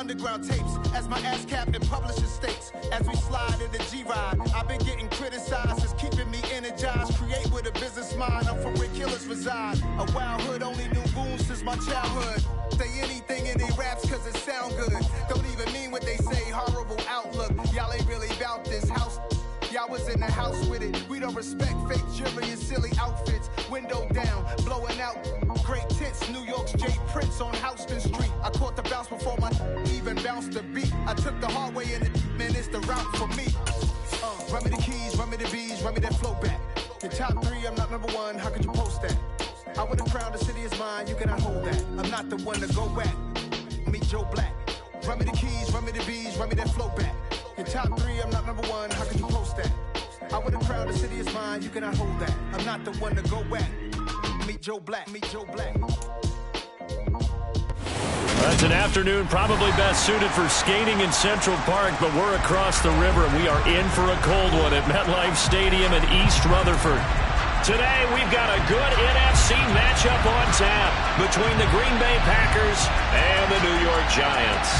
underground tapes as my ass captain publishing states. As we slide in the G-Ride, I've been getting criticized as keeping me energized. Create with a business mind, I'm from where killers reside. A wild hood, only knew goons since my childhood. Say anything in they raps cause it sound good. Don't even mean what they say, horrible outlook. Y'all ain't really about this house. Y'all was in the house with it. We don't respect fake jewelry and silly outfits. Window down, blowing out great tits. New York's J. Prince on Houston Street. I caught the bounce before my even bounced the beat. I took the hard way in it, man, it's the route for me. Run me the keys, run me the bees, run me that flow back. Your top three, I'm not number one, how could you post that? I would have crowned the city is mine, you cannot hold that. I'm not the one to go back. Meet Joe Black. Run me the keys, run me the bees, run me that flow back. Your top three, I'm not number one, how could you post that? I would have crowned the city is mine, you cannot hold that. I'm not the one to go back. Meet Joe Black, meet Joe Black. That's an afternoon probably best suited for skating in Central Park, but we're across the river and we are in for a cold one at MetLife Stadium in East Rutherford. Today we've got a good NFC matchup on tap between the Green Bay Packers and the New York Giants.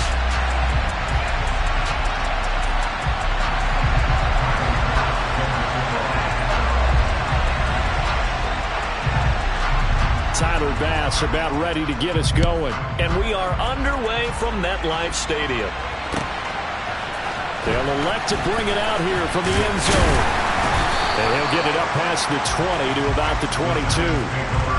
Tyler Bass about ready to get us going. And we are underway from MetLife Stadium. They'll elect to bring it out here from the end zone. And he'll get it up past the 20 to about the 22.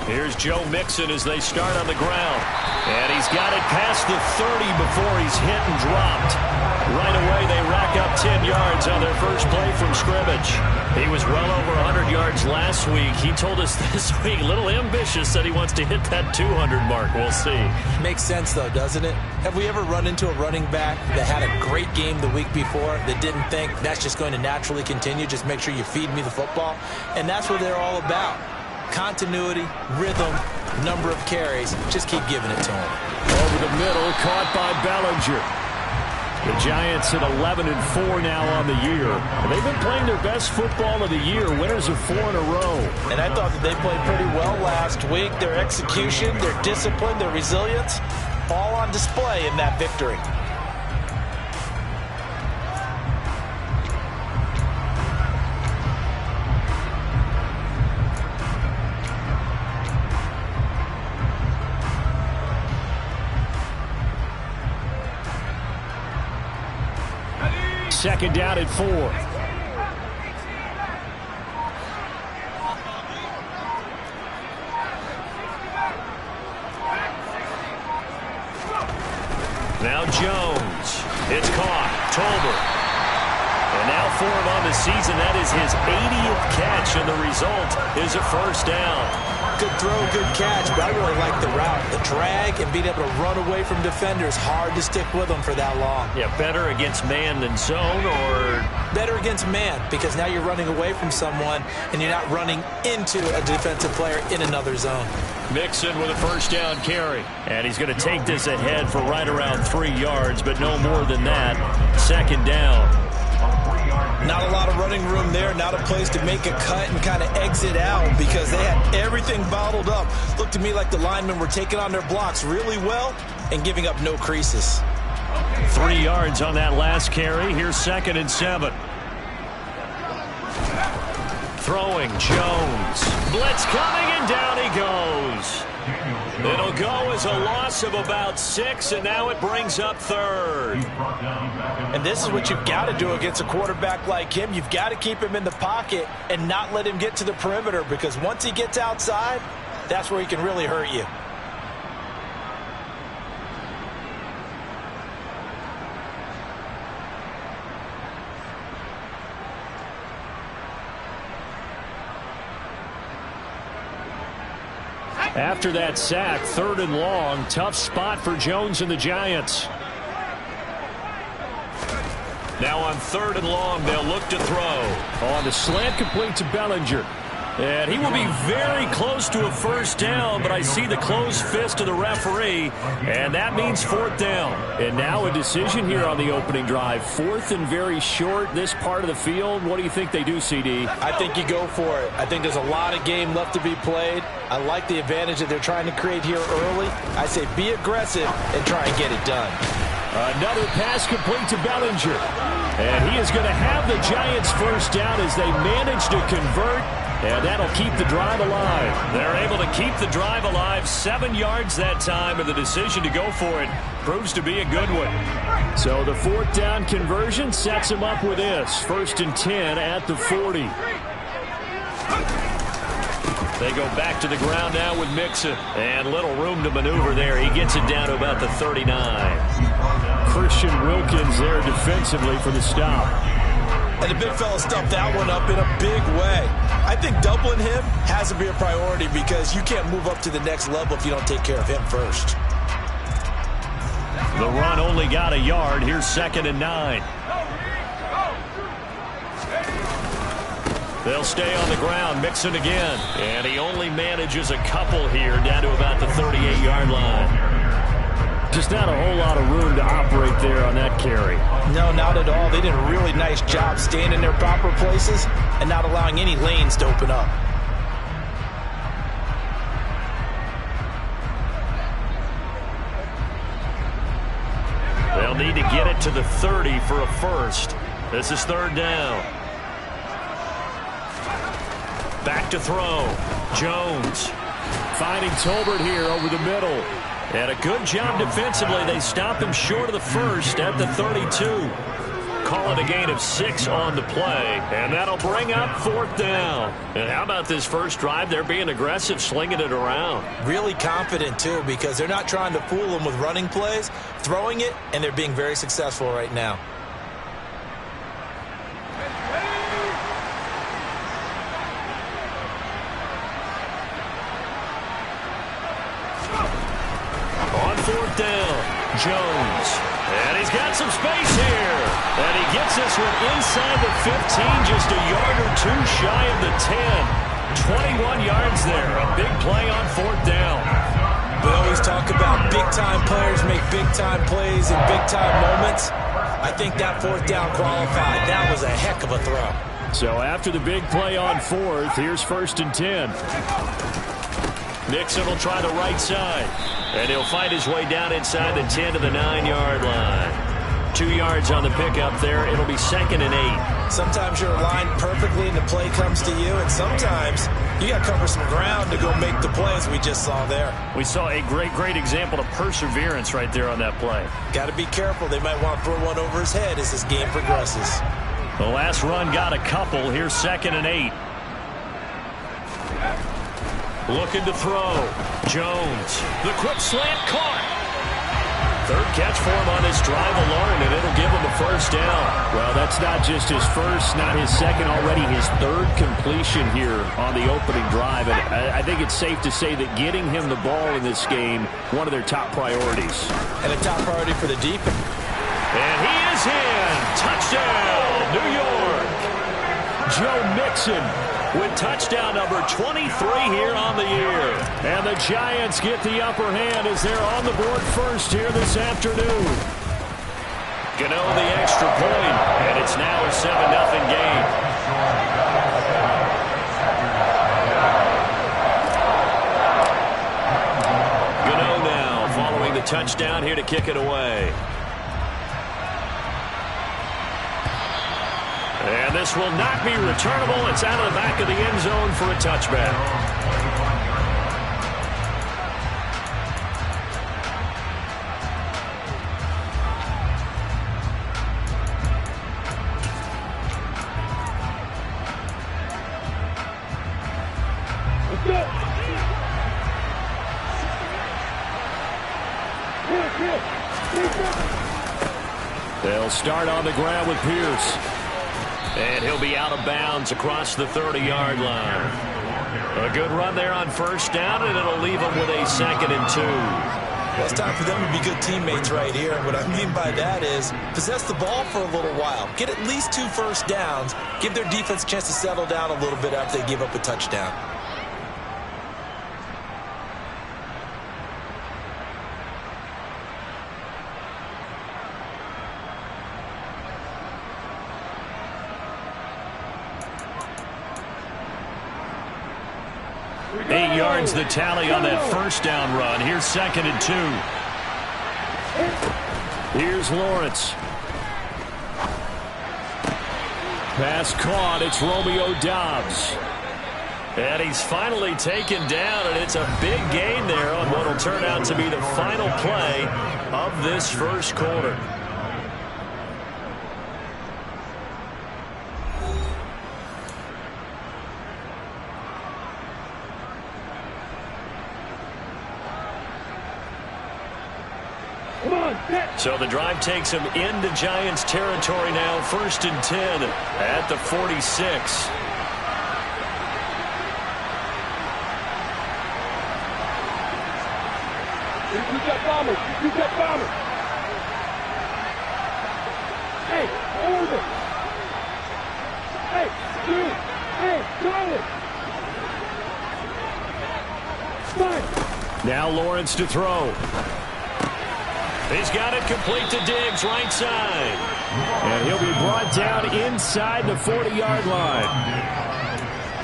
Here's Joe Mixon as they start on the ground. And he's got it past the 30 before he's hit and dropped. Right away, they rack up 10 yards on their first play from scrimmage. He was well over 100 yards last week. He told us this week, a little ambitious, that he wants to hit that 200 mark. We'll see. Makes sense, though, doesn't it? Have we ever run into a running back that had a great game the week before that didn't think that's just going to naturally continue? Just make sure you feed me the football. And that's what they're all about. Continuity, rhythm, number of carries. Just keep giving it to him. Over the middle, caught by Bellinger. The Giants at 11-4 now on the year. And they've been playing their best football of the year, winners of 4 in a row. And I thought that they played pretty well last week. Their execution, their discipline, their resilience, all on display in that victory. Second down at 4. Now Jones. It's caught. Tolbert. And now for him on the season, that is his 80th catch, and the result is a first down. Good throw, good catch, but I really like the route. The drag and being able to run away from defenders, hard to stick with them for that long. Yeah, better against man than zone, or? Better against man, because now you're running away from someone and you're not running into a defensive player in another zone. Mixon with a first down carry. And he's going to take this ahead for right around 3 yards, but no more than that. Second down. Not a lot of running room there, not a place to make a cut and kind of exit out because they had everything bottled up. Looked to me like the linemen were taking on their blocks really well and giving up no creases. 3 yards on that last carry. Here's 2nd and 7. Throwing Jones. Blitz coming, and down he goes. It'll go as a loss of about 6, and now it brings up 3rd. And this is what you've got to do against a quarterback like him. You've got to keep him in the pocket and not let him get to the perimeter, because once he gets outside, that's where he can really hurt you. After that sack, 3rd and long. Tough spot for Jones and the Giants. Now on 3rd and long, they'll look to throw. On the slant, complete to Bellinger. And he will be very close to a first down, but I see the closed fist of the referee, and that means 4th down. And now a decision here on the opening drive. 4th and very short, this part of the field. What do you think they do, CD? I think you go for it. I think there's a lot of game left to be played. I like the advantage that they're trying to create here early. I say be aggressive and try and get it done. Another pass complete to Bellinger. And he is going to have the Giants first down as they manage to convert. And that'll keep the drive alive. They're able to keep the drive alive. 7 yards that time, and the decision to go for it proves to be a good one. So the 4th down conversion sets him up with this. 1st and 10 at the 40. They go back to the ground now with Mixon. And little room to maneuver there. He gets it down to about the 39. Christian Wilkins there defensively for the stop. And the big fella stuffed that one up in a big way. I think doubling him has to be a priority because you can't move up to the next level if you don't take care of him first. The run only got a yard. Here's 2nd and 9. They'll stay on the ground. Mixon again. And he only manages a couple here down to about the 38-yard line. Just not a whole lot of room to operate there on that carry. No, not at all. They did a really nice job staying in their proper places and not allowing any lanes to open up. They'll need to get it to the 30 for a first. This is 3rd down. Back to throw. Jones finding Tolbert here over the middle. And a good job defensively. They stop him short of the first at the 32. Call it a gain of 6 on the play. And that'll bring up 4th down. And how about this first drive? They're being aggressive, slinging it around. Really confident, too, because they're not trying to fool them with running plays, throwing it, and they're being very successful right now. Down, Jones, and he's got some space here, and he gets this one inside the 15, just a yard or 2 shy of the 10. 21 yards there, a big play on 4th down. We always talk about big-time players make big-time plays in big-time moments. I think that 4th down qualified. That was a heck of a throw. So after the big play on 4th, here's 1st and 10. Mixon will try the right side. And he'll find his way down inside the 10 to the 9-yard line. 2 yards on the pickup there. It'll be 2nd and 8. Sometimes you're aligned perfectly and the play comes to you, and sometimes you got to cover some ground to go make the plays we just saw there. We saw a great example of perseverance right there on that play. Got to be careful. They might want to throw one over his head as this game progresses. The last run got a couple. Here's 2nd and 8. Looking to throw. Jones. The quick slant caught. 3rd catch for him on this drive alone, and it'll give him a first down. Well, that's not just his first, not his second, already his 3rd completion here on the opening drive. And I think it's safe to say that getting him the ball in this game, one of their top priorities. And a top priority for the defense. And he is in. Touchdown, New York. Joe Mixon with touchdown number 23 here on the year. And the Giants get the upper hand as they're on the board first here this afternoon. Gano the extra point, and it's now a 7-0 game. Gano now following the touchdown here to kick it away. And this will not be returnable. It's out of the back of the end zone for a touchback. They'll start on the ground with Pierce. And he'll be out of bounds across the 30-yard line. A good run there on first down, and it'll leave them with a 2nd and 2. Well, it's time for them to be good teammates right here. And what I mean by that is possess the ball for a little while. Get at least 2 first downs. Give their defense a chance to settle down a little bit after they give up a touchdown. The tally on that first down run. Here's 2nd and 2. Here's Lawrence. Pass caught. It's Romeo Doubs. And he's finally taken down, and it's a big gain there on what will turn out to be the final play of this first quarter. So the drive takes him into Giants territory now. 1st and 10 at the 46. You got bombers. You got bombers. Hey, hold it. Hey, dude. Hey, throw it. Fine. Now Lawrence to throw. He's got it complete to Diggs, right side. And he'll be brought down inside the 40-yard line.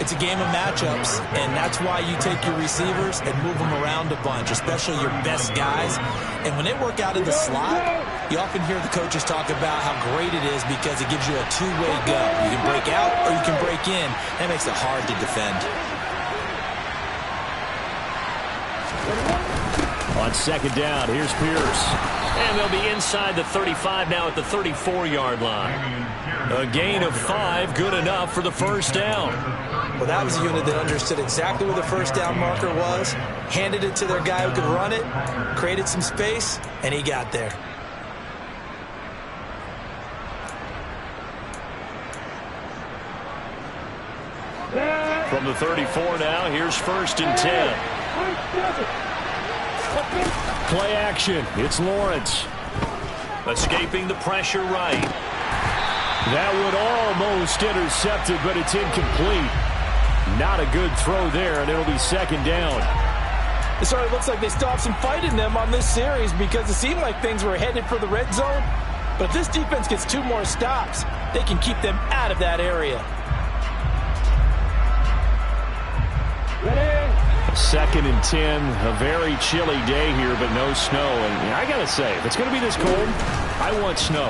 It's a game of matchups, and that's why you take your receivers and move them around a bunch, especially your best guys. And when they work out in the slot, you often hear the coaches talk about how great it is because it gives you a two-way go. You can break out or you can break in. That makes it hard to defend. On 2nd down, here's Pierce. And they'll be inside the 35 now at the 34-yard line. A gain of 5, good enough for the first down. Well, that was a unit that understood exactly where the first down marker was, handed it to their guy who could run it, created some space, and he got there. From the 34 now, here's 1st and 10. Play action. It's Lawrence. Escaping the pressure right. That would almost intercept it, but it's incomplete. Not a good throw there, and it'll be 2nd down. It sort of looks like they still have some fight in them on this series because it seemed like things were headed for the red zone. But if this defense gets 2 more stops, they can keep them out of that area. Ready? 2nd and 10, a very chilly day here, but no snow. And I got to say, if it's going to be this cold, I want snow.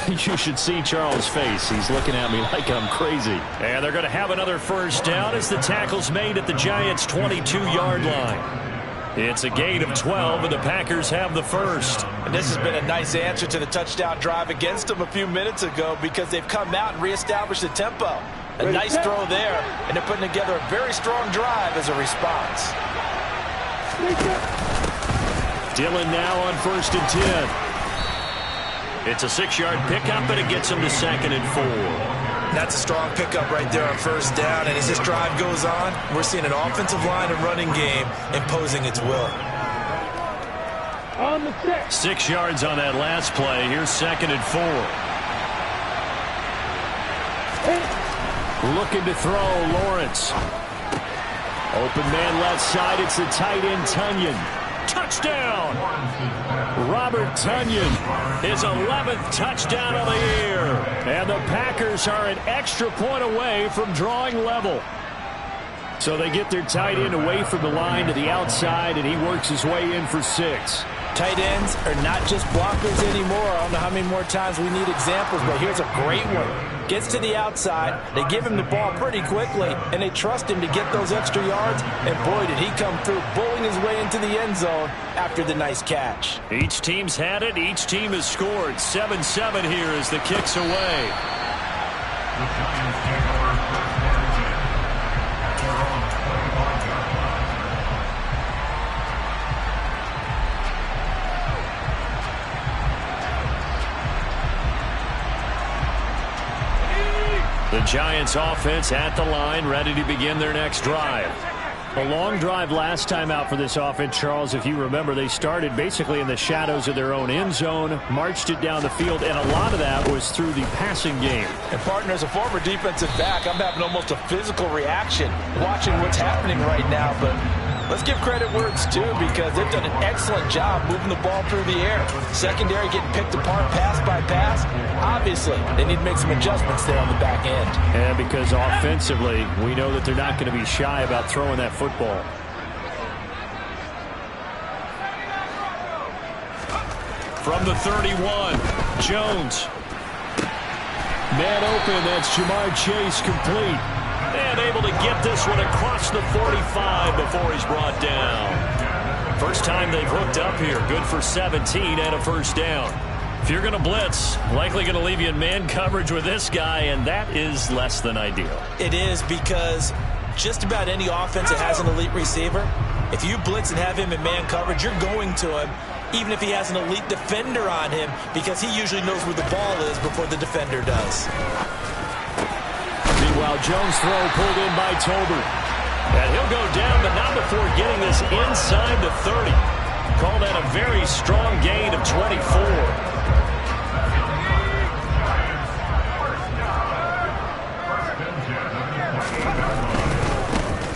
You should see Charles' face. He's looking at me like I'm crazy. And they're going to have another first down as the tackle's made at the Giants' 22-yard line. It's a gain of 12, and the Packers have the first. And this has been a nice answer to the touchdown drive against them a few minutes ago because they've come out and reestablished the tempo. A nice throw there, and they're putting together a very strong drive as a response. Dillon now on 1st and 10. It's a 6-yard pickup, and it gets him to 2nd and 4. That's a strong pickup right there on first down, and as this drive goes on, we're seeing an offensive line and running game imposing its will. 6 yards on that last play. Here's 2nd and 4. Looking to throw, Lawrence. Open man left side, it's the tight end, Tunyon. Touchdown! Robert Tunyon, his 11th touchdown of the year. And the Packers are an extra point away from drawing level. So they get their tight end away from the line to the outside, and he works his way in for 6. Tight ends are not just blockers anymore. I don't know how many more times we need examples, but here's a great one. Gets to the outside, they give him the ball pretty quickly, and they trust him to get those extra yards, and boy, did he come through, bowling his way into the end zone after the nice catch. Each team's had it, each team has scored. 7-7 here as the kick's away. The Giants offense at the line, ready to begin their next drive. A long drive last time out for this offense, Charles. If you remember, they started basically in the shadows of their own end zone, marched it down the field, and a lot of that was through the passing game. And, partner, as a former defensive back, I'm having almost a physical reaction watching what's happening right now. But let's give credit where it's due, because they've done an excellent job moving the ball through the air. Secondary getting picked apart pass by pass. Obviously, they need to make some adjustments there on the back end. And because offensively, we know that they're not going to be shy about throwing that football. From the 31, Jones. Man open, that's Jamar Chase, complete. And able to get this one across the 45 before he's brought down. First time they've hooked up here. Good for 17 and a first down. If you're going to blitz, likely going to leave you in man coverage with this guy, and that is less than ideal. It is, because just about any offense that has an elite receiver, if you blitz and have him in man coverage, you're going to him, even if he has an elite defender on him, because he usually knows where the ball is before the defender does. Meanwhile, Jones' throw pulled in by Tolbert. And he'll go down, but not before getting this inside the 30. Call that a very strong gain of 24.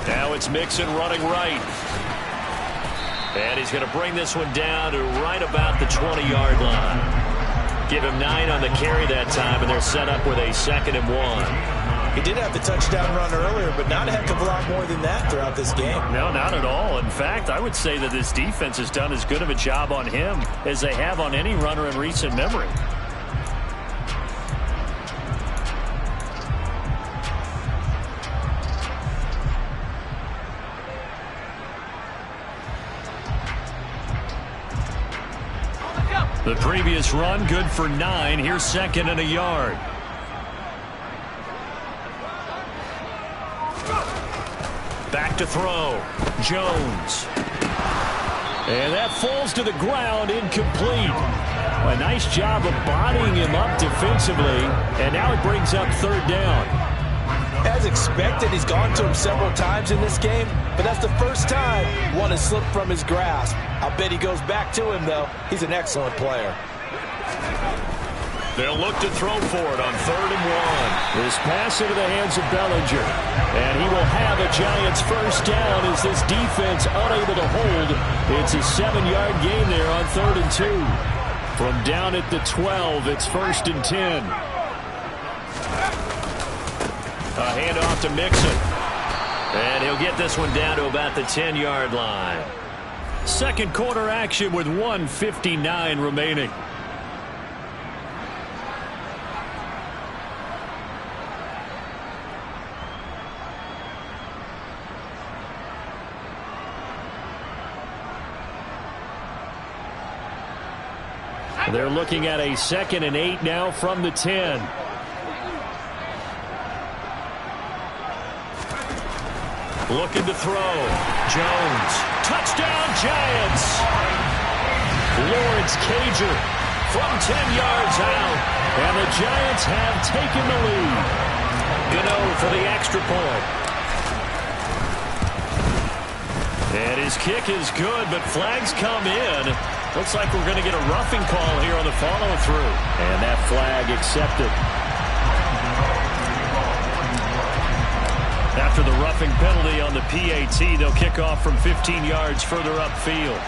Now it's Mixon running right. And he's going to bring this one down to right about the 20-yard line. Give him 9 on the carry that time, and they're set up with a 2nd and 1. He did have the touchdown run earlier, but not a heck of a lot more than that throughout this game. No, not at all. In fact, I would say that this defense has done as good of a job on him as they have on any runner in recent memory. The previous run, good for 9. Here's 2nd and a yard. Back to throw. Jones. And that falls to the ground, incomplete. A nice job of bodying him up defensively, and now it brings up 3rd down. As expected, he's gone to him several times in this game, but that's the first time one has slipped from his grasp. I'll bet he goes back to him, though. He's an excellent player. They'll look to throw for it on 3rd and 1. This pass into the hands of Bellinger. And he will have a Giants first down as this defense unable to hold. It's a 7-yard gain there on 3rd and 2. From down at the 12, it's 1st and 10. A handoff to Mixon. And he'll get this one down to about the 10-yard line. Second quarter action with 1:59 remaining. They're looking at a 2nd and 8 now from the 10. Looking to throw. Jones. Touchdown, Giants. Lawrence Cager from 10 yards out. And the Giants have taken the lead. Gano for the extra point. And his kick is good, but flags come in. Looks like we're going to get a roughing call here on the follow-through. And that flag accepted. After the roughing penalty on the PAT, they'll kick off from 15 yards further upfield.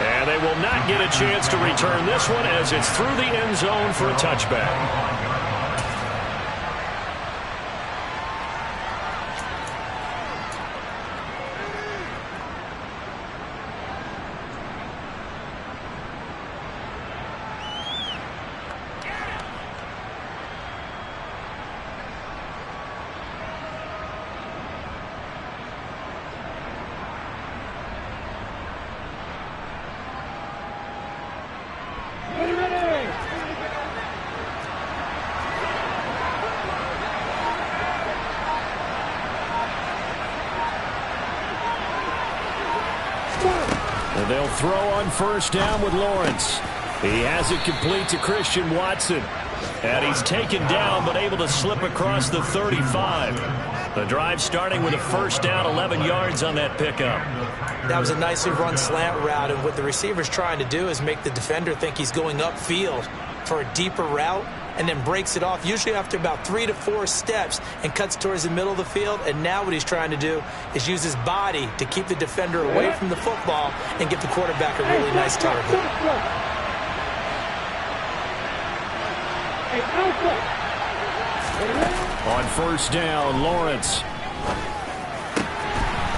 And they will not get a chance to return this one as it's through the end zone for a touchback. And they'll throw on first down with Lawrence. He has it complete to Christian Watson. And he's taken down but able to slip across the 35. The drive starting with a first down, 11 yards on that pickup. That was a nicely run slant route, and what the receiver's trying to do is make the defender think he's going upfield for a deeper route, and then breaks it off, usually after about 3 to 4 steps, and cuts towards the middle of the field. And now what he's trying to do is use his body to keep the defender away from the football and give the quarterback a really nice target. On first down, Lawrence.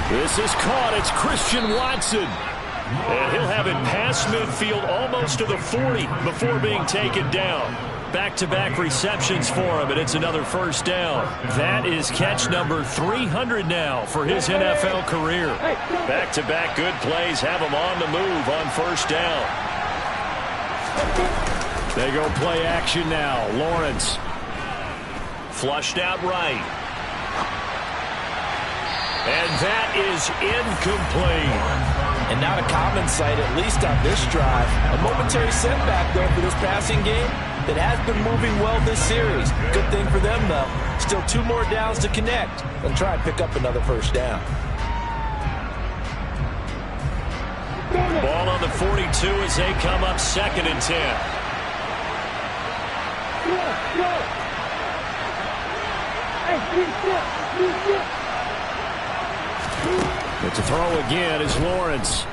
This is caught. It's Christian Watson. And he'll have it past midfield almost to the 40 before being taken down. Back-to-back receptions for him, and it's another first down. That is catch number 300 now for his NFL career. Back-to-back good plays have him on the move on first down. They go play action now. Lawrence. Flushed out right. And that is incomplete. And not a common sight, at least on this drive. A momentary setback, though, for this passing game that has been moving well this series. Good thing for them, though. Still 2 more downs to connect and try and pick up another first down. Ball on the 42 as they come up 2nd and 10. But to throw again is Lawrence.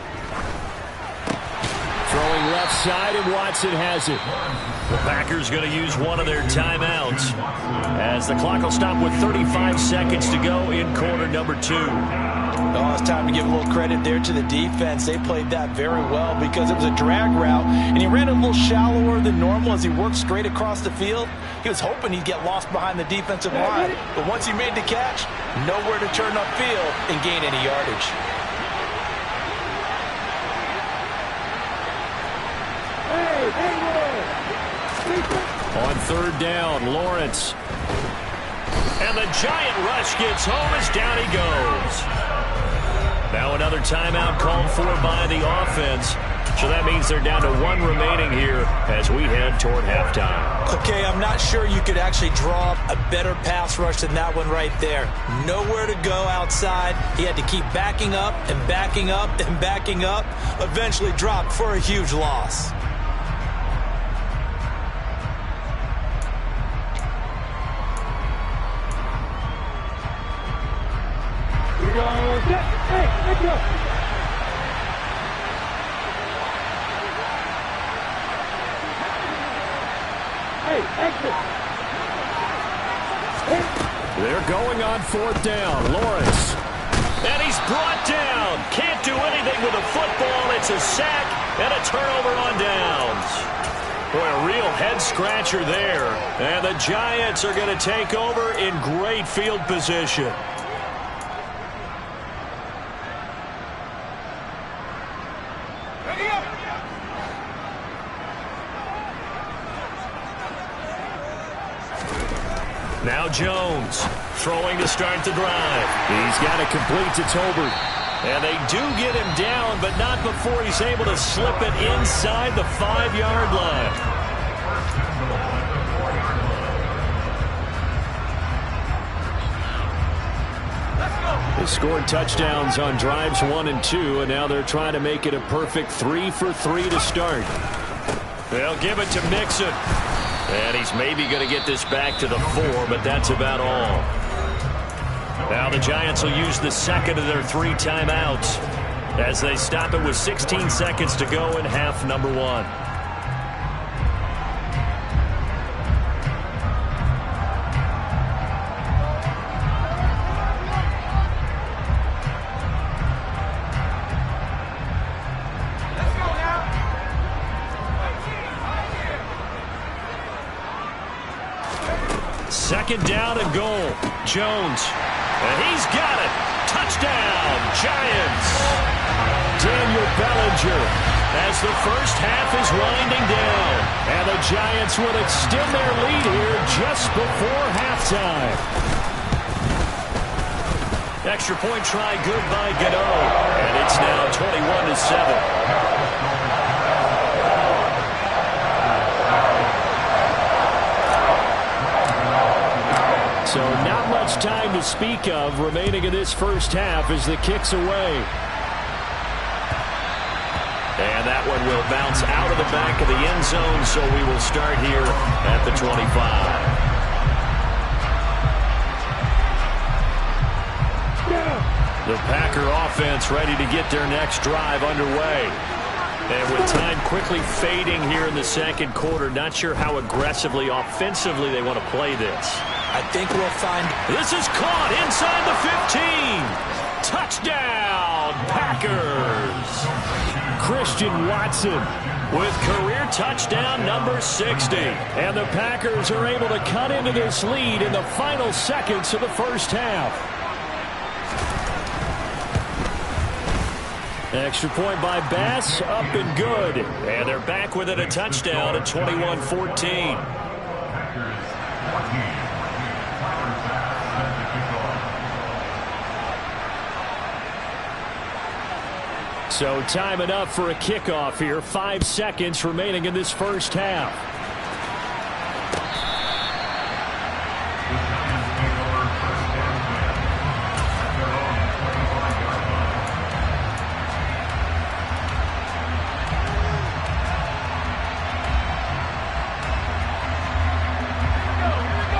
Throwing left side, and Watson has it. The Packers going to use one of their timeouts as the clock will stop with 35 seconds to go in quarter number 2. Oh, it's time to give a little credit there to the defense. They played that very well because it was a drag route, and he ran a little shallower than normal as he worked straight across the field. He was hoping he'd get lost behind the defensive line, but once he made the catch, nowhere to turn upfield and gain any yardage. On third down, Lawrence. And the giant rush gets home as down he goes. Now another timeout called for by the offense. So that means they're down to 1 remaining here as we head toward halftime. Okay, I'm not sure you could actually draw up a better pass rush than that one right there. Nowhere to go outside. He had to keep backing up and backing up and backing up. Eventually dropped for a huge loss. They're going on 4th down. Lawrence. And he's brought down. Can't do anything with the football. It's a sack and a turnover on downs. Boy, a real head-scratcher there. And the Giants are going to take over in great field position. Now Jones throwing to start the drive. He's got it complete to Tolbert. And they do get him down, but not before he's able to slip it inside the 5-yard line. They scored touchdowns on drives 1 and 2, and now they're trying to make it a perfect 3 for 3 to start. They'll give it to Mixon. And he's maybe going to get this back to the 4, but that's about all. Now the Giants will use the second of their 3 timeouts as they stop it with 16 seconds to go in half number 1. Second down and goal. Jones. And he's got it. Touchdown, Giants. Daniel Bellinger as the first half is winding down. And the Giants will extend their lead here just before halftime. Extra point try good by Gano. And it's now 21-7. much time to speak of remaining in this first half as the kick's away. And that one will bounce out of the back of the end zone, so we will start here at the 25. The Packer offense ready to get their next drive underway. And with time quickly fading here in the second quarter, not sure how aggressively, offensively they want to play this. I think we'll find... This is caught inside the 15. Touchdown, Packers. Christian Watson with career touchdown number 60. And the Packers are able to cut into this lead in the final seconds of the first half. Extra point by Bass, up and good. And they're back with it, a touchdown at 21-14. So time enough for a kickoff here. 5 seconds remaining in this first half.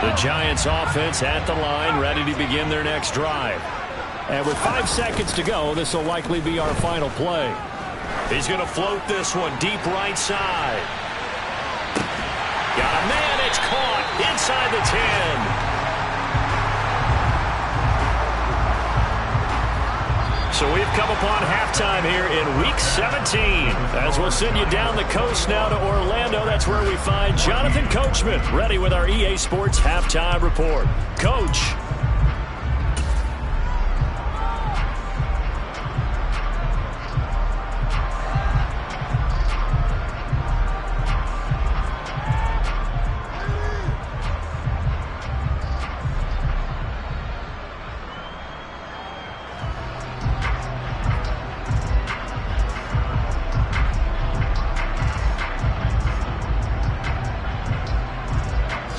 The Giants offense at the line, ready to begin their next drive. And with 5 seconds to go, this will likely be our final play. He's going to float this one deep right side. Got a man, it's caught inside the 10. So we've come upon halftime here in Week 17. As we'll send you down the coast now to Orlando, that's where we find Jonathan Coachman, ready with our EA Sports Halftime Report. Coach.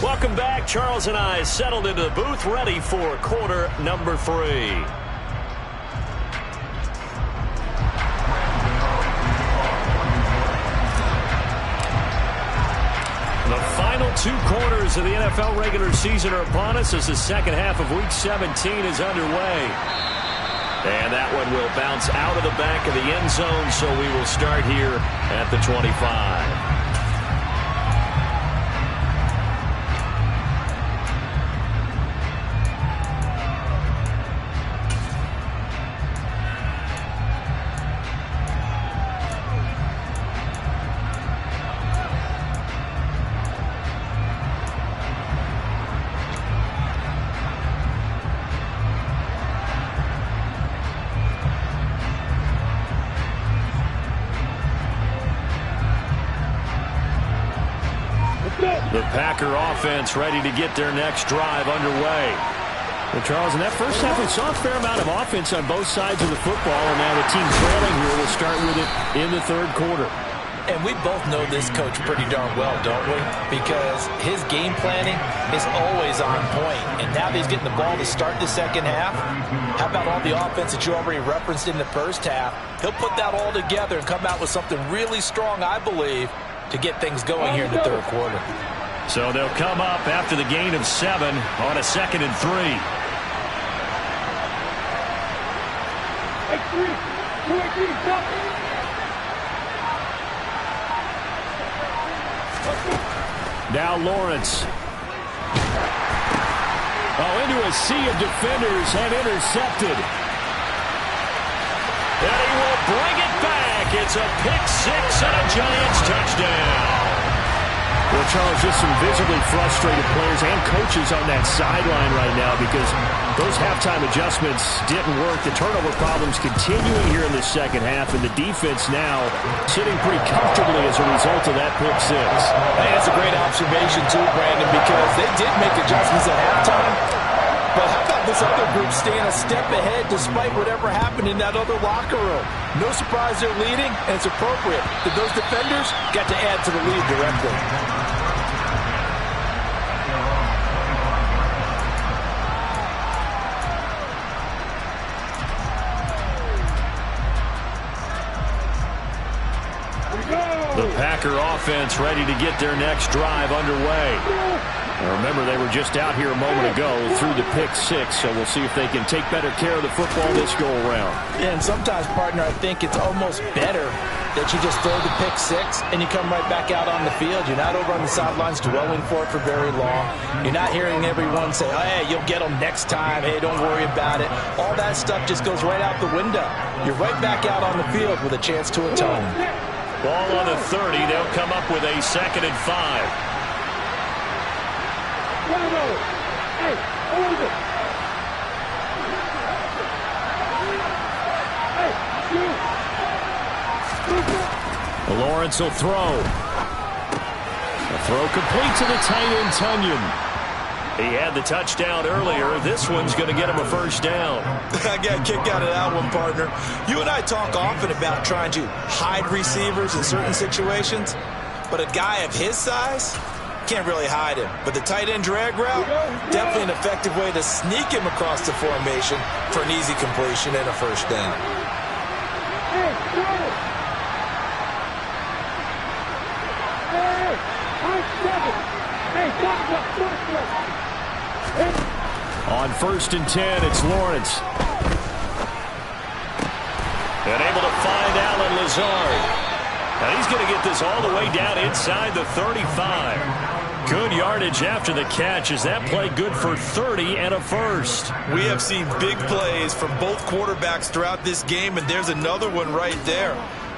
Welcome back. Charles and I settled into the booth, ready for quarter number 3. The final 2 quarters of the NFL regular season are upon us as the second half of Week 17 is underway. And that one will bounce out of the back of the end zone, so we will start here at the 25. The Packer offense ready to get their next drive underway. Well, Charles, in that first half, we saw a fair amount of offense on both sides of the football, and now the team trailing here will start with it in the third quarter. And we both know this coach pretty darn well, don't we? Because his game planning is always on point. And now that he's getting the ball to start the second half, how about all the offense that you already referenced in the first half? He'll put that all together and come out with something really strong, I believe, to get things going here in the third quarter. So they'll come up after the gain of 7 on a 2nd and 3. Now Lawrence. Oh, into a sea of defenders and intercepted. And he will bring it back. It's a pick 6 and a Giants touchdown. Well, Charles, just some visibly frustrated players and coaches on that sideline right now because those halftime adjustments didn't work. The turnover problems continuing here in the second half, and the defense now sitting pretty comfortably as a result of that pick 6. Hey, that's a great observation, too, Brandon, because they did make adjustments at halftime. But how about this other group staying a step ahead despite whatever happened in that other locker room? No surprise they're leading, and it's appropriate that those defenders got to add to the lead directly. The Packer offense ready to get their next drive underway. Now remember, they were just out here a moment ago through the pick six, so we'll see if they can take better care of the football this go-around. Yeah, and sometimes, partner, I think it's almost better that you just throw the pick six and you come right back out on the field. You're not over on the sidelines dwelling for it for very long. You're not hearing everyone say, oh, hey, you'll get them next time. Hey, don't worry about it. All that stuff just goes right out the window. You're right back out on the field with a chance to atone. Ball on the 30. They'll come up with a 2nd and 5. Hey, hold it. Hey, shoot. Lawrence will throw. A throw complete to the tight end, Tunyon. He had the touchdown earlier. This one's going to get him a first down. I got a kick out of that one, partner. You and I talk often about trying to hide receivers in certain situations, but a guy of his size can't really hide him. But the tight end drag route, definitely an effective way to sneak him across the formation for an easy completion and a first down. Hey, hey, On 1st and 10, it's Lawrence. And able to find Allen Lazard. And he's going to get this all the way down inside the 35. Good yardage after the catch. Is that play good for 30 and a first? We have seen big plays from both quarterbacks throughout this game, and there's another one right there.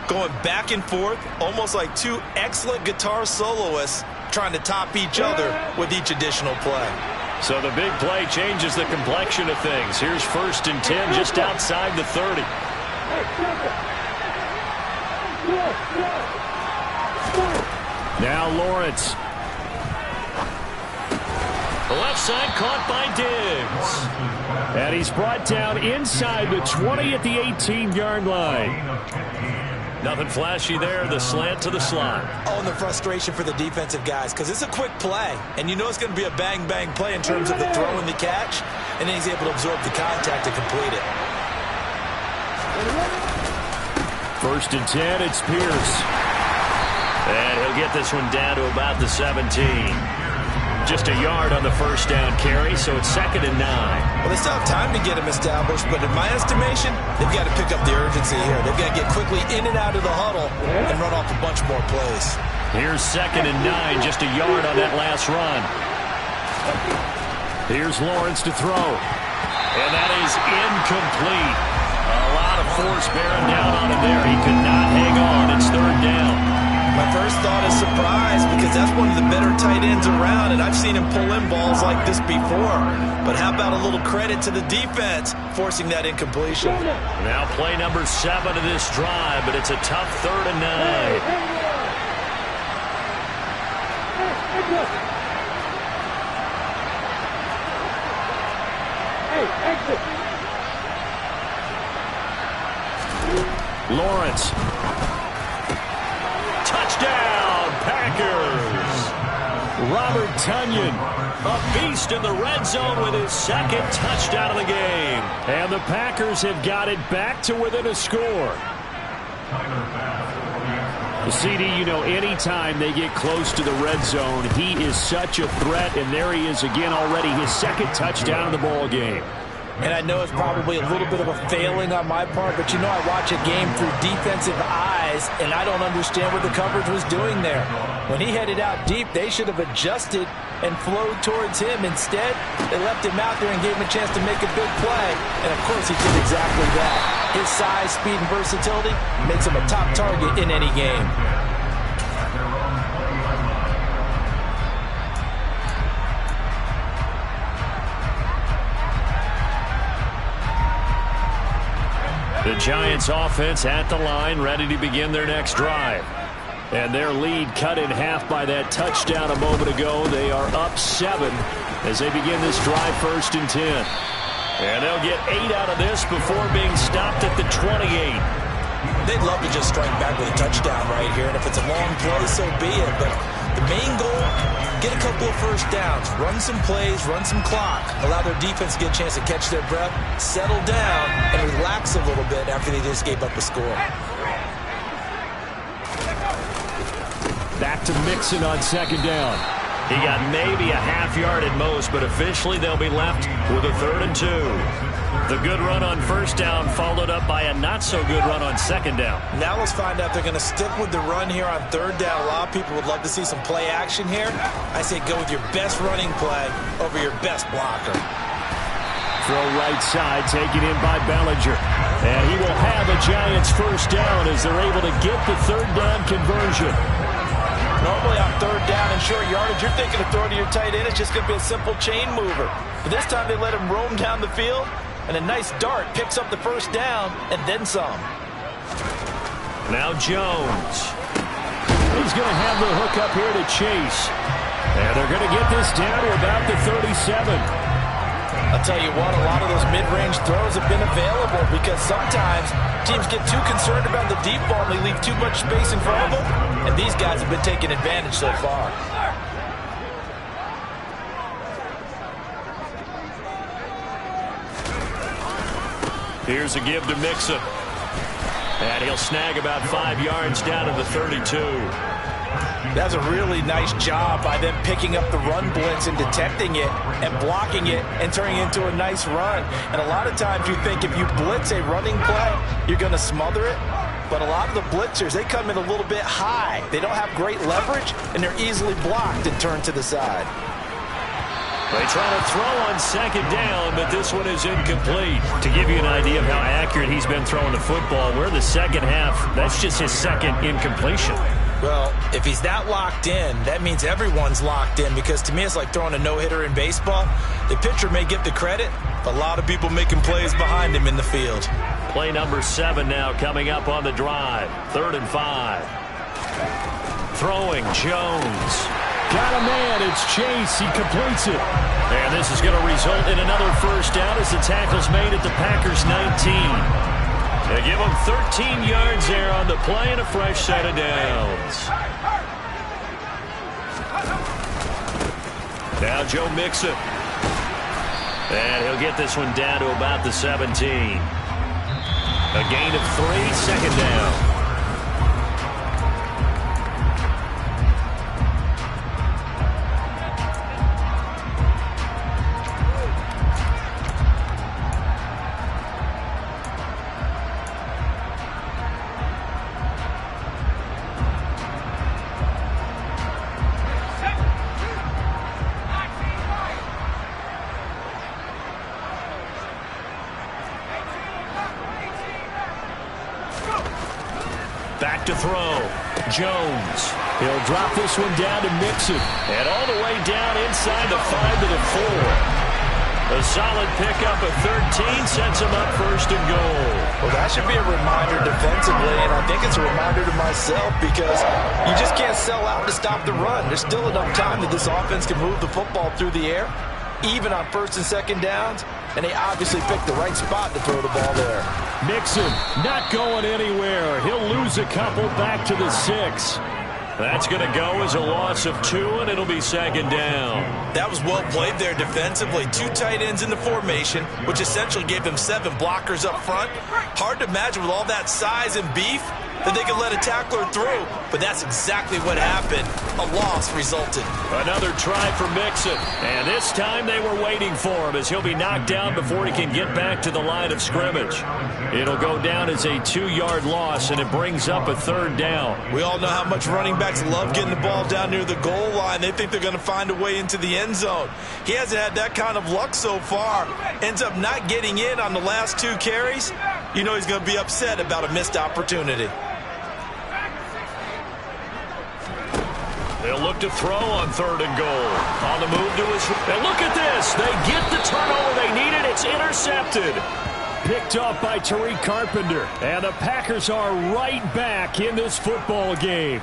Going back and forth, almost like two excellent guitar soloists trying to top each other with each additional play. So the big play changes the complexion of things. Here's 1st and 10 just outside the 30. Now Lawrence. The left side caught by Diggs. And he's brought down inside the 20 at the 18-yard line. Nothing flashy there. The slant to the slot. Oh, and the frustration for the defensive guys, because it's a quick play, and you know it's going to be a bang-bang play in terms of the throw and the catch, and then he's able to absorb the contact to complete it. 1st and 10, it's Pierce. And he'll get this one down to about the 17. Just a yard on the first down carry, so it's 2nd and 9. Well, they still have time to get him established, but in my estimation, they've got to pick up the urgency here. They've got to get quickly in and out of the huddle and run off a bunch more plays. Here's 2nd and 9, just a yard on that last run. Here's Lawrence to throw. And that is incomplete. A lot of force bearing down on him there. He could not hang on. It's 3rd down. My first thought is surprise, because that's one of the better tight ends around, and I've seen him pull in balls like this before. But how about a little credit to the defense forcing that incompletion? Now play number 7 of this drive, but it's a tough 3rd and 9. Lawrence. Touchdown, Packers. Robert Tunyon, a beast in the red zone with his 2nd touchdown of the game. And the Packers have got it back to within a score. CD, you know, anytime they get close to the red zone, he is such a threat, and there he is again already, his 2nd touchdown of the ball game. And I know it's probably a little bit of a failing on my part, but you know I watch a game through defensive eyes, and I don't understand what the coverage was doing there. When he headed out deep, they should have adjusted and flowed towards him. Instead, they left him out there and gave him a chance to make a big play. And, of course, he did exactly that. His size, speed, and versatility makes him a top target in any game. The Giants offense at the line, ready to begin their next drive. And their lead cut in half by that touchdown a moment ago. They are up 7 as they begin this drive, 1st and 10. And they'll get 8 out of this before being stopped at the 28. They'd love to just strike back with a touchdown right here, and if it's a long play, so be it. But the main goal, get a couple of first downs, run some plays, run some clock, allow their defense to get a chance to catch their breath, settle down, and relax a little bit after they just gave up a score. Back to Mixon on second down. He got maybe a half yard at most, but officially they'll be left with a 3rd and 2. The good run on first down followed up by a not-so-good run on second down. Now let's find out if they're going to stick with the run here on 3rd down. A lot of people would love to see some play action here. I say go with your best running play over your best blocker. Throw right side, taken in by Bellinger. And he will have a Giants first down as they're able to get the 3rd down conversion. Normally on 3rd down and short yardage, you're thinking of throwing to your tight end. It's just going to be a simple chain mover. But this time they let him roam down the field, and a nice dart picks up the first down and then some. Now Jones. He's going to have the hook up here to Chase. And they're going to get this down to about the 37. I'll tell you what, a lot of those mid-range throws have been available because sometimes teams get too concerned about the deep ball and they leave too much space in front of them. And these guys have been taking advantage so far. Here's a give to Mixon. And he'll snag about 5 yards down to the 32. That's a really nice job by them picking up the run blitz and detecting it and blocking it and turning it into a nice run. And a lot of times you think if you blitz a running play, you're going to smother it. But a lot of the blitzers, they come in a little bit high. They don't have great leverage, and they're easily blocked and turned to the side. They try to throw on second down, but this one is incomplete. To give you an idea of how accurate he's been throwing the football, we're the second half. That's just his second incompletion. Well, if he's that locked in, that means everyone's locked in because to me it's like throwing a no-hitter in baseball. The pitcher may get the credit, but a lot of people making plays behind him in the field. Play number 7 now coming up on the drive. 3rd and 5. Throwing Jones. Got a man. It's Chase. He completes it. And this is going to result in another first down as the tackle's made at the Packers' 19. They give him 13 yards there on the play and a fresh set of downs. Now Joe Mixon. And he'll get this one down to about the 17. A gain of 3, second down. Back to throw. Jones. He'll drop this one down to Mixon. And all the way down inside the 5 to the 4. A solid pickup of 13 sets him up first and goal. Well, that should be a reminder defensively, and I think it's a reminder to myself because you just can't sell out to stop the run. There's still enough time that this offense can move the football through the air, even on 1st and 2nd downs, and they obviously picked the right spot to throw the ball there. Mixon not going anywhere. He'll lose a couple back to the 6. That's going to go as a loss of 2, and it'll be second down. That was well played there defensively. 2 tight ends in the formation, which essentially gave them 7 blockers up front. Hard to imagine with all that size and beef that they could let a tackler through, but that's exactly what happened. A loss resulted. Another try for Mixon, and this time they were waiting for him as he'll be knocked down before he can get back to the line of scrimmage. It'll go down as a 2-yard loss, and it brings up a 3rd down. We all know how much running backs love getting the ball down near the goal line. They think they're going to find a way into the end zone. He hasn't had that kind of luck so far. Ends up not getting in on the last 2 carries. You know he's going to be upset about a missed opportunity. They'll look to throw on 3rd and goal. On the move to his... And look at this. They get the turnover they needed. It's intercepted. Picked off by Tariq Carpenter. And the Packers are right back in this football game.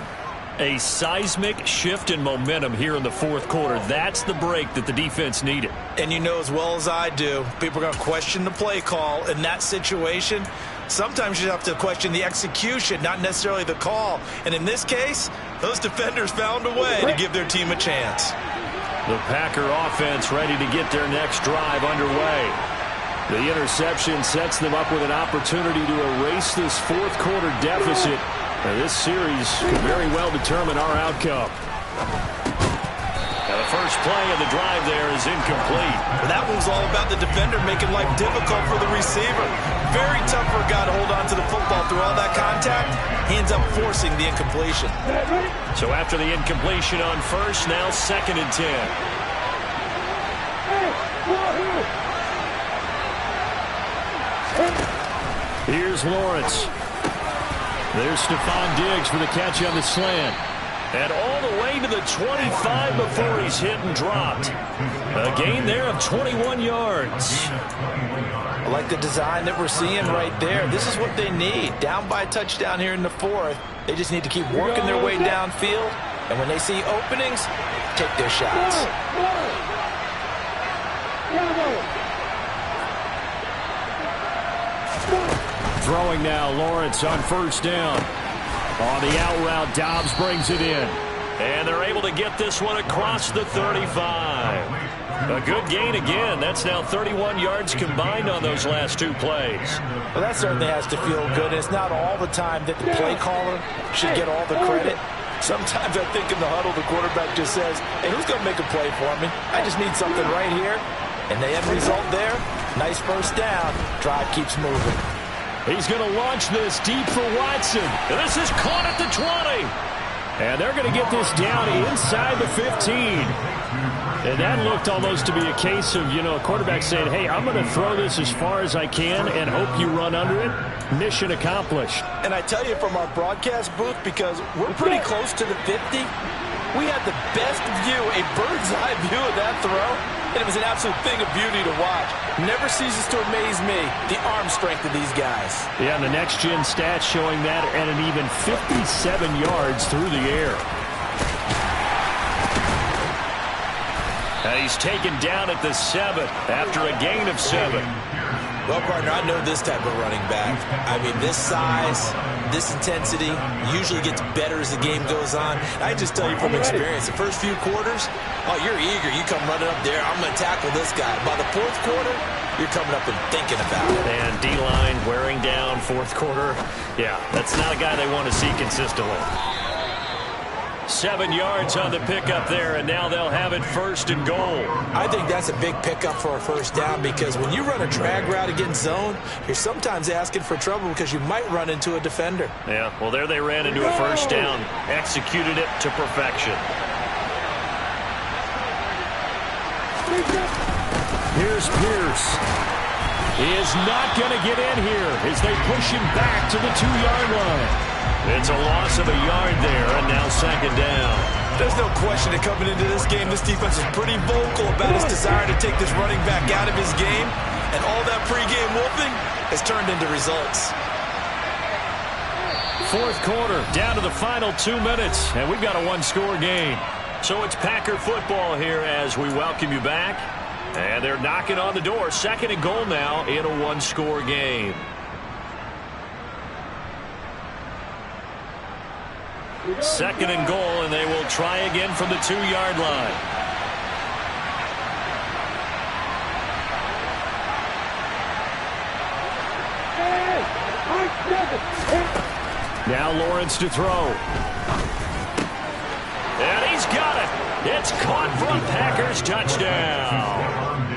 A seismic shift in momentum here in the 4th quarter. That's the break that the defense needed. And you know as well as I do, people are going to question the play call in that situation. Sometimes you have to question the execution, not necessarily the call. And in this case, those defenders found a way to give their team a chance. The Packer offense ready to get their next drive underway. The interception sets them up with an opportunity to erase this 4th quarter deficit This series could very well determine our outcome. Now the first play of the drive there is incomplete. Well, that one's all about the defender making life difficult for the receiver. Very tough for a guy to hold on to the football through all that contact. He ends up forcing the incompletion. So after the incompletion on first, now 2nd and 10. Here's Lawrence. There's Stephon Diggs for the catch on the slant. And all the way to the 25 before he's hit and dropped. A gain there of 21 yards. I like the design that we're seeing right there. This is what they need. Down by a touchdown here in the 4th. They just need to keep working their way downfield. And when they see openings, take their shots. Throwing now, Lawrence on first down. On the out route, Dobbs brings it in. And they're able to get this one across the 35. A good gain again. That's now 31 yards combined on those last 2 plays. Well, that certainly has to feel good. It's not all the time that the play caller should get all the credit. Sometimes I think in the huddle, the quarterback just says, hey, who's going to make a play for me? I just need something right here. And the end result there, nice first down. Drive keeps moving. He's going to launch this deep for Watson. And this is caught at the 20. And they're going to get this down inside the 15. And that looked almost to be a case of, a quarterback saying, hey, I'm going to throw this as far as I can and hope you run under it. Mission accomplished. And I tell you from our broadcast booth, because we're pretty close to the 50, we had the best view, a bird's eye view of that throw. And it was an absolute thing of beauty to watch. Never ceases to amaze me, the arm strength of these guys. Yeah, and the next-gen stats showing that at an even 57 yards through the air. And he's taken down at the 7 after a gain of 7. Well, partner, I know this type of running back. I mean, this size, this intensity usually gets better as the game goes on. I just tell you from experience, the first few quarters, oh, you're eager. You come running up there. I'm going to tackle this guy. By the 4th quarter, you're coming up and thinking about it. And D-line wearing down 4th quarter. Yeah, that's not a guy they want to see consistently. 7 yards on the pickup there, and now they'll have it 1st and goal. I think that's a big pickup for a first down, because when you run a drag route against zone, you're sometimes asking for trouble because you might run into a defender. Yeah, well, there they ran into a first down, executed it to perfection. Here's Pierce. He is not going to get in here as they push him back to the 2-yard line. It's a loss of a yard there, and now 2nd down. There's no question that coming into this game, this defense is pretty vocal about its desire to take this running back out of his game, and all that pregame whooping has turned into results. 4th quarter, down to the final 2 minutes, and we've got a 1-score game. So it's Packer football here as we welcome you back, and they're knocking on the door. 2nd and goal now in a 1-score game. Second and goal, and they will try again from the 2-yard line. Now Lawrence to throw. And he's got it. It's caught for a Packers touchdown.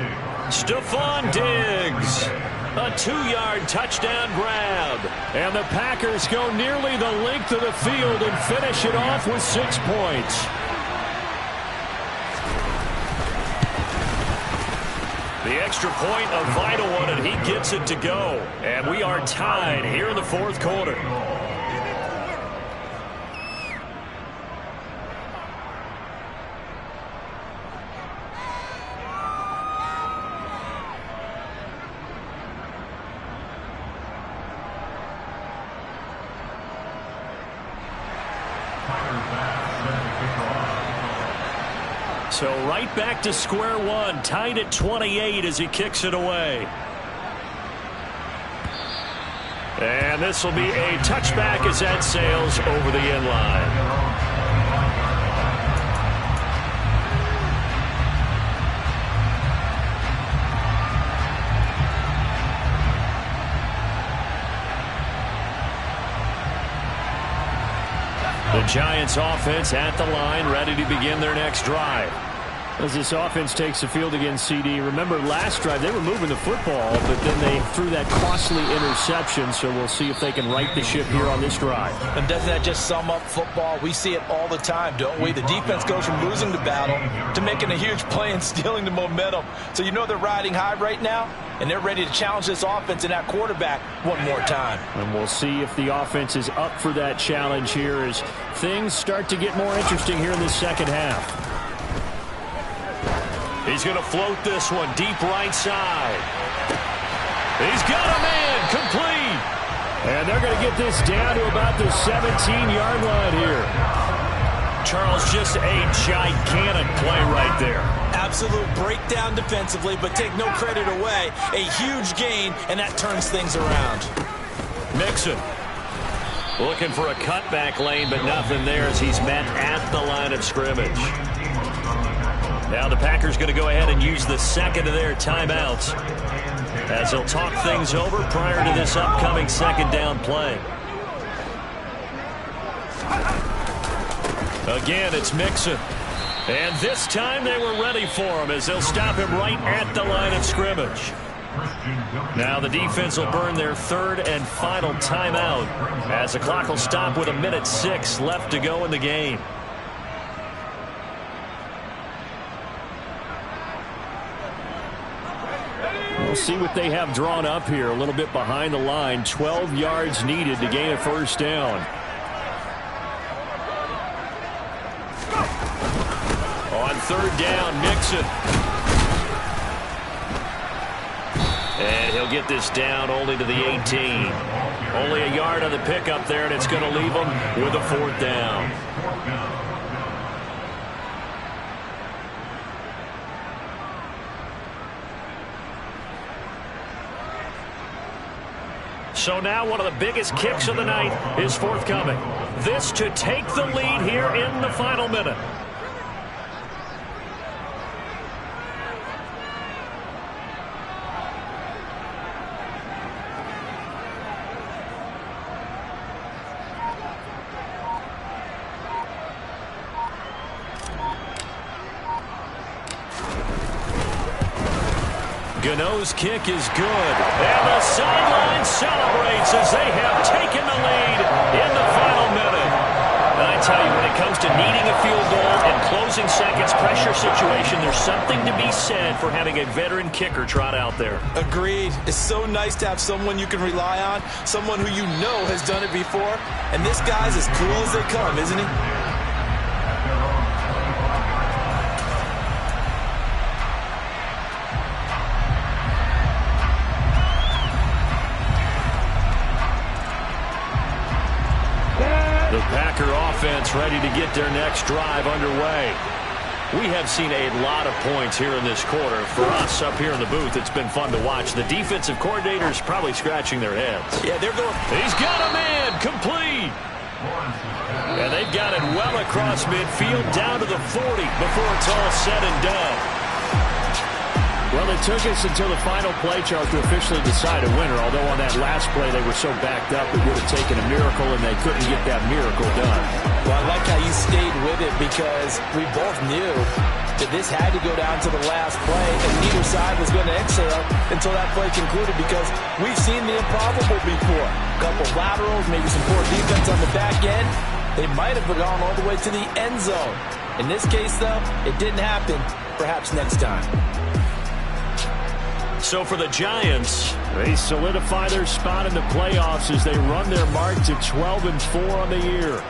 Stephon Diggs. A 2-yard touchdown grab. And the Packers go nearly the length of the field and finish it off with 6 points. The extra point, a vital one, and he gets it to go. And we are tied here in the 4th quarter. So right back to square one, tied at 28 as he kicks it away. And this will be a touchback as that sails over the end line. The Giants offense at the line, ready to begin their next drive. As this offense takes the field against CD, remember last drive they were moving the football, but then they threw that costly interception, so we'll see if they can right the ship here on this drive. And doesn't that just sum up football? We see it all the time, don't we? The defense goes from losing the battle to making a huge play and stealing the momentum. So you know they're riding high right now, and they're ready to challenge this offense and that quarterback one more time. And we'll see if the offense is up for that challenge here as things start to get more interesting here in the second half. He's going to float this one deep right side. He's got a man complete. And they're going to get this down to about the 17-yard line here. Charles, just a gigantic play right there. Absolute breakdown defensively, but take no credit away. A huge gain, and that turns things around. Mixon looking for a cutback lane, but nothing there as he's met at the line of scrimmage. Now the Packers going to go ahead and use the second of their timeouts as they'll talk things over prior to this upcoming second down play. Again, it's Mixon. And this time they were ready for him as they'll stop him right at the line of scrimmage. Now the defense will burn their third and final timeout as the clock will stop with 1:06 left to go in the game. We'll see what they have drawn up here a little bit behind the line. 12 yards needed to gain a first down. On third down, Mixon. And he'll get this down only to the 18. Only a yard on the pickup there, and it's going to leave him with a fourth down. So now one of the biggest kicks of the night is forthcoming. This to take the lead here in the final minute. Gano's kick is good. And the sideline celebrates as they have taken the lead in the final minute. And I tell you, when it comes to needing a field goal and closing seconds, pressure situation, there's something to be said for having a veteran kicker trot out there. Agreed. It's so nice to have someone you can rely on, someone who you know has done it before. And this guy's as cool as they come, isn't he? The Packer offense ready to get their next drive underway. We have seen a lot of points here in this quarter. For us up here in the booth, it's been fun to watch. The defensive coordinators probably scratching their heads. Yeah, they're going. He's got a man complete. And they've got it well across midfield down to the 40 before it's all said and done. Well, it took us until the final play, Charles, to officially decide a winner, although on that last play they were so backed up it would have taken a miracle, and they couldn't get that miracle done. Well, I like how you stayed with it because we both knew that this had to go down to the last play, and neither side was going to exhale until that play concluded because we've seen the improbable before. A couple laterals, maybe some poor defense on the back end. They might have gone all the way to the end zone. In this case, though, it didn't happen. Perhaps next time. So for the Giants, they solidify their spot in the playoffs as they run their mark to 12-4 on the year.